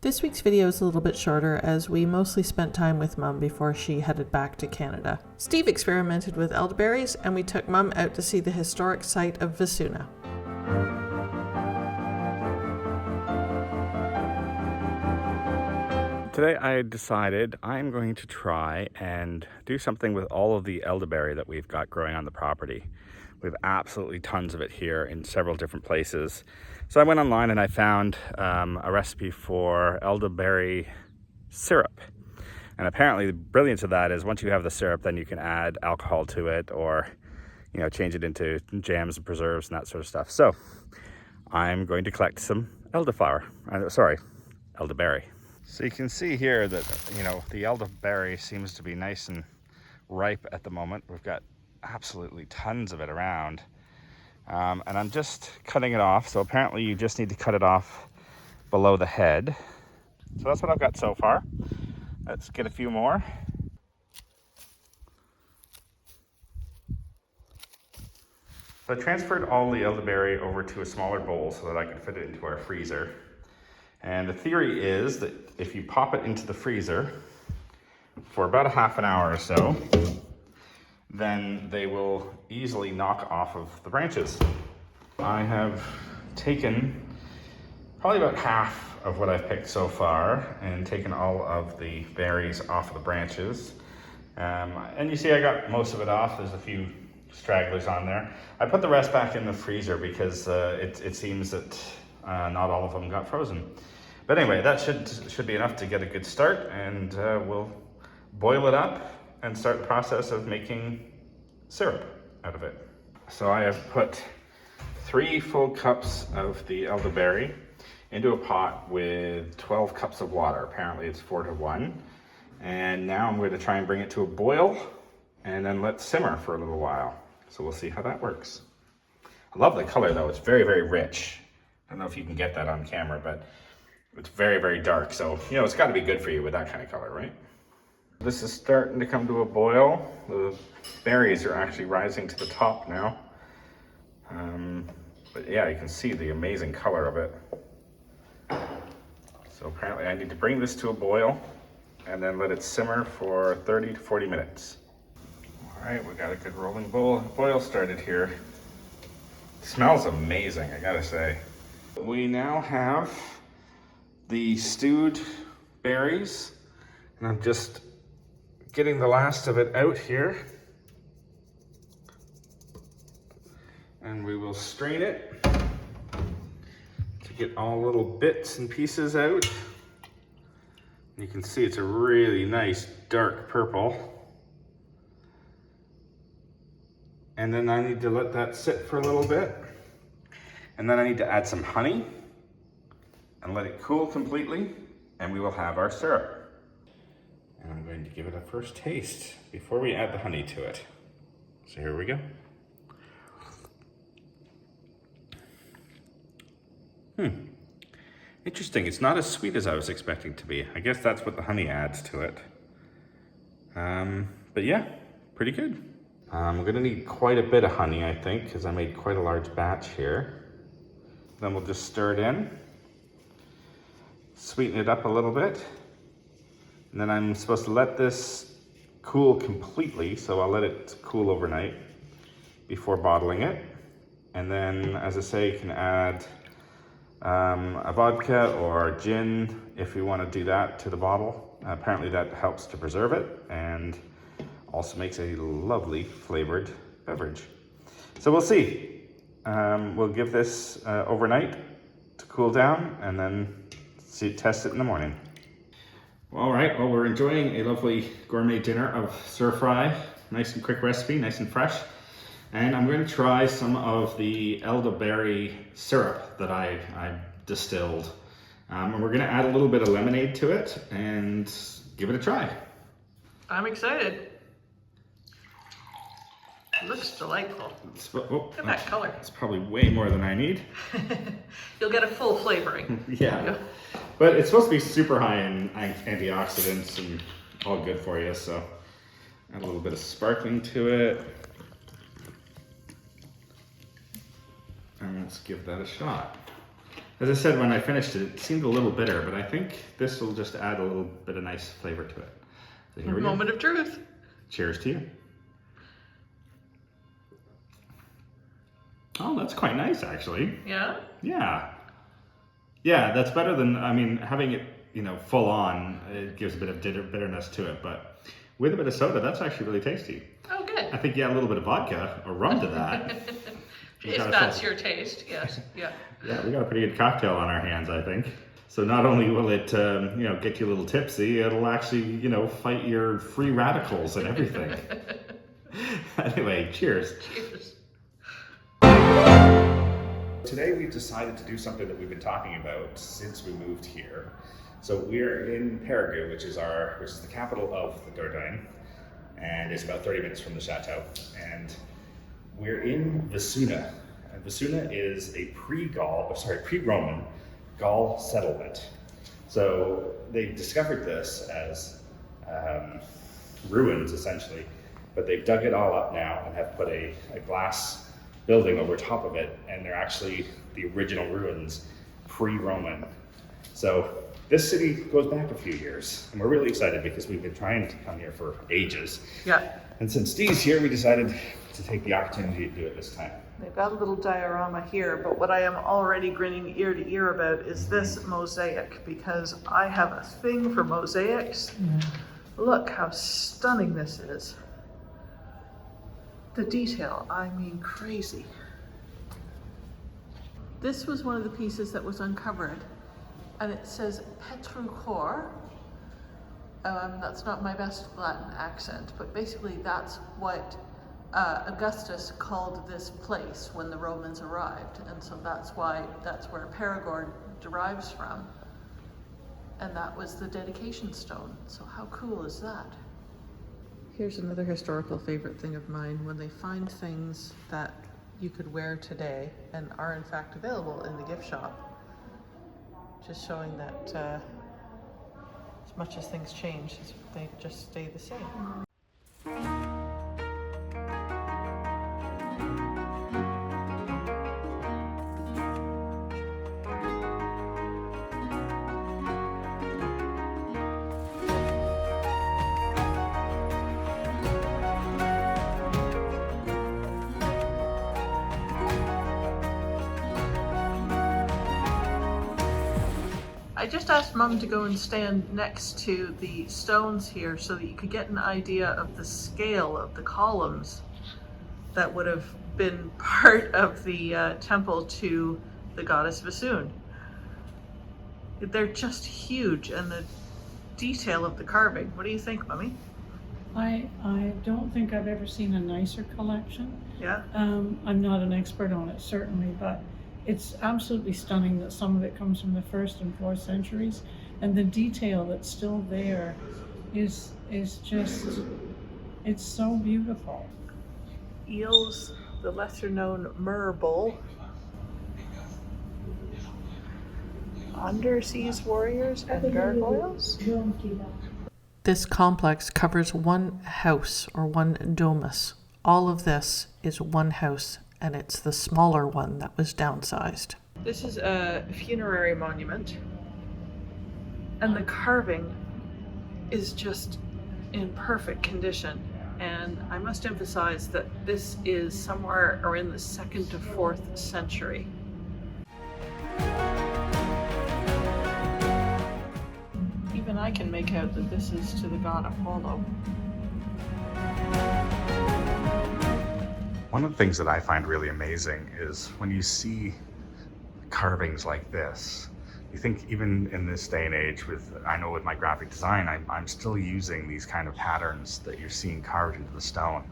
This week's video is a little bit shorter as we mostly spent time with Mum before she headed back to Canada. Steve experimented with elderberries and we took Mum out to see the historic site of Vesunna. Today I decided I'm going to try and do something with all of the elderberry that we've got growing on the property. We have absolutely tons of it here in several different places. So I went online and I found a recipe for elderberry syrup. And apparently the brilliance of that is once you have the syrup, then you can add alcohol to it or, you know, change it into jams and preserves and that sort of stuff. So I'm going to collect some elderberry. So you can see here that, you know, the elderberry seems to be nice and ripe at the moment. We've got absolutely tons of it around. And I'm just cutting it off. So apparently you just need to cut it off below the head. So that's what I've got so far. Let's get a few more. So I transferred all the elderberry over to a smaller bowl so that I can fit it into our freezer. And the theory is that if you pop it into the freezer for about a half an hour or so, then they will easily knock off of the branches. I have taken probably about half of what I've picked so far and taken all of the berries off of the branches. And you see I got most of it off. There's a few stragglers on there. I put the rest back in the freezer because it seems that not all of them got frozen. But anyway, that should be enough to get a good start, and we'll boil it up and start the process of making syrup out of it. So I have put 3 full cups of the elderberry into a pot with 12 cups of water. Apparently it's 4 to 1. And now I'm going to try and bring it to a boil and then let simmer for a little while. So we'll see how that works. I love the color though, it's very, very rich. I don't know if you can get that on camera, but it's very, very dark. So, you know, it's got to be good for you with that kind of color, right? This is starting to come to a boil. The berries are actually rising to the top now. But yeah, you can see the amazing color of it. So apparently I need to bring this to a boil and then let it simmer for 30 to 40 minutes. All right, we got a good rolling boil started here. It smells amazing, I gotta say. We now have the stewed berries, and I'm just getting the last of it out here. And we will strain it to get all little bits and pieces out. You can see it's a really nice dark purple. And then I need to let that sit for a little bit. And then I need to add some honey and let it cool completely, and we will have our syrup. And I'm going to give it a first taste before we add the honey to it. So here we go. Interesting, it's not as sweet as I was expecting to be. I guess that's what the honey adds to it. But yeah, pretty good. I'm gonna need quite a bit of honey, I think, because I made quite a large batch here. Then we'll just stir it in, sweeten it up a little bit. And then I'm supposed to let this cool completely, so I'll let it cool overnight before bottling it. And then, as I say, you can add a vodka or gin if you want to do that to the bottle. Apparently that helps to preserve it and also makes a lovely flavored beverage. So we'll see. We'll give this overnight to cool down and then test it in the morning. All right, well, we're enjoying a lovely gourmet dinner of stir fry. Nice and quick recipe, nice and fresh. And I'm going to try some of the elderberry syrup that I distilled. And we're going to add a little bit of lemonade to it and give it a try. I'm excited. It looks delightful. Look at that color. It's probably way more than I need. You'll get a full flavoring. Yeah. But it's supposed to be super high in antioxidants and all good for you. So add a little bit of sparkling to it. And let's give that a shot. As I said, when I finished it, it seemed a little bitter, but I think this will just add a little bit of nice flavor to it. So here we go. Moment of truth. Cheers to you. Oh, that's quite nice, actually. Yeah? Yeah. Yeah, that's better than, I mean, having it, you know, full on, it gives a bit of bitterness to it, but with a bit of soda, that's actually really tasty. Oh, good. I think you add a little bit of vodka or rum to that. If that's your taste, yes. Yeah. Yeah, we got a pretty good cocktail on our hands, I think. So not only will it, you know, get you a little tipsy, it'll actually, you know, fight your free radicals and everything. Anyway, cheers. Cheers. Today we've decided to do something that we've been talking about since we moved here. So we're in Perigueux, which is the capital of the Dordogne, and it's about 30 minutes from the Chateau. And we're in Vesunna. And Vesunna is a pre-Roman Gaul settlement. So they discovered this as ruins essentially, but they've dug it all up now and have put a glass building over top of it, and they're actually the original ruins pre-Roman. So this city goes back a few years, and we're really excited because we've been trying to come here for ages. Yeah. And since Steve's here, we decided to take the opportunity to do it this time. They've got a little diorama here, but what I am already grinning ear to ear about is this mosaic, because I have a thing for mosaics. Look how stunning this is. The detail, I mean crazy. This was one of the pieces that was uncovered, and it says Perigueux. That's not my best Latin accent, but basically that's what Augustus called this place when the Romans arrived, and so that's where Perigueux derives from, and that was the dedication stone. So how cool is that? Here's another historical favorite thing of mine, when they find things that you could wear today and are in fact available in the gift shop, just showing that as much as things change, they just stay the same. I just asked Mum to go and stand next to the stones here so that you could get an idea of the scale of the columns that would have been part of the temple to the goddess Vesunna. They're just huge, and the detail of the carving. What do you think, Mummy? I don't think I've ever seen a nicer collection. Yeah. I'm not an expert on it, certainly, but it's absolutely stunning that some of it comes from the 1st and 4th centuries, and the detail that's still there is just, it's so beautiful. Eels, the lesser known myrrh bull. Underseas warriors and gargoyles. This complex covers one house or one domus. All of this is one house, and it's the smaller one that was downsized. This is a funerary monument, and the carving is just in perfect condition. And I must emphasize that this is somewhere around the 2nd to 4th century. Even I can make out that this is to the god Apollo. One of the things that I find really amazing is when you see carvings like this, you think even in this day and age I know with my graphic design, I'm still using these kind of patterns that you're seeing carved into the stone.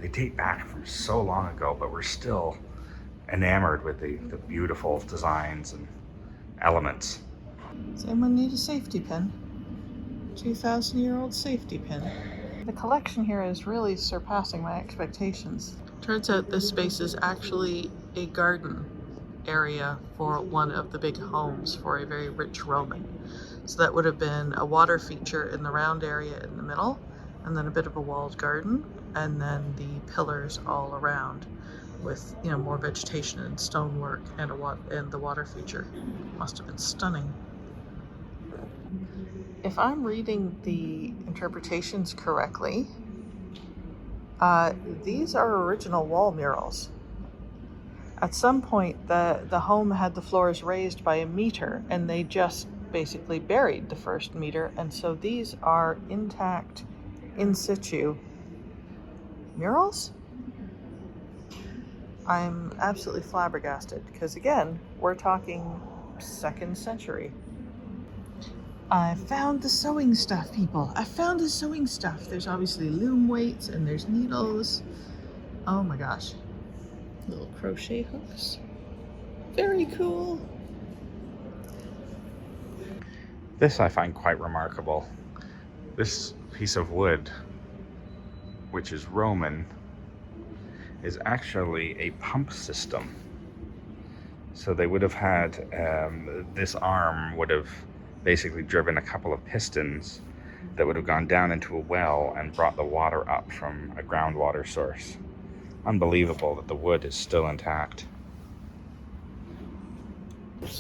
They date back from so long ago, but we're still enamored with the beautiful designs and elements. Does anyone need a safety pin? 2,000-year-old safety pin. The collection here is really surpassing my expectations. Turns out this space is actually a garden area for one of the big homes for a very rich Roman. So that would have been a water feature in the round area in the middle, and then a bit of a walled garden, and then the pillars all around. with, you know, more vegetation and stonework and and the water feature. Must have been stunning. If I'm reading the interpretations correctly, these are original wall murals. At some point, the home had the floors raised by a meter, and they just basically buried the first meter, and so these are intact, in situ murals? I'm absolutely flabbergasted, because again, we're talking 2nd century. I found the sewing stuff, people. I found the sewing stuff. There's obviously loom weights and there's needles. Oh my gosh. Little crochet hooks. Very cool. This I find quite remarkable. This piece of wood, which is Roman, is actually a pump system. So they would have had, this arm would have basically driven a couple of pistons that would have gone down into a well and brought the water up from a groundwater source. Unbelievable that the wood is still intact.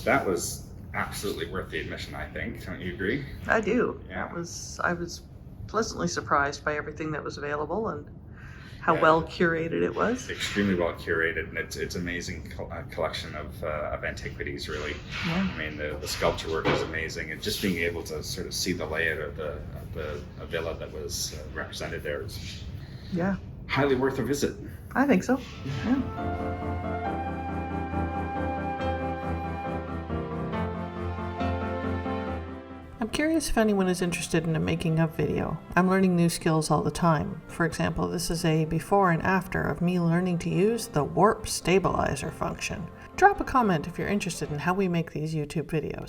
That was absolutely worth the admission, I think. Don't you agree? I do. Yeah. I was pleasantly surprised by everything that was available and how Yeah. well curated it was. Extremely well curated, and it's amazing collection of antiquities, really. Yeah. I mean, the sculpture work is amazing, and just being able to sort of see the layout of the villa that was represented there is Yeah, highly worth a visit. I think so. Yeah. I'm curious if anyone is interested in a making of video. I'm learning new skills all the time. For example, this is a before and after of me learning to use the warp stabilizer function. Drop a comment if you're interested in how we make these YouTube videos.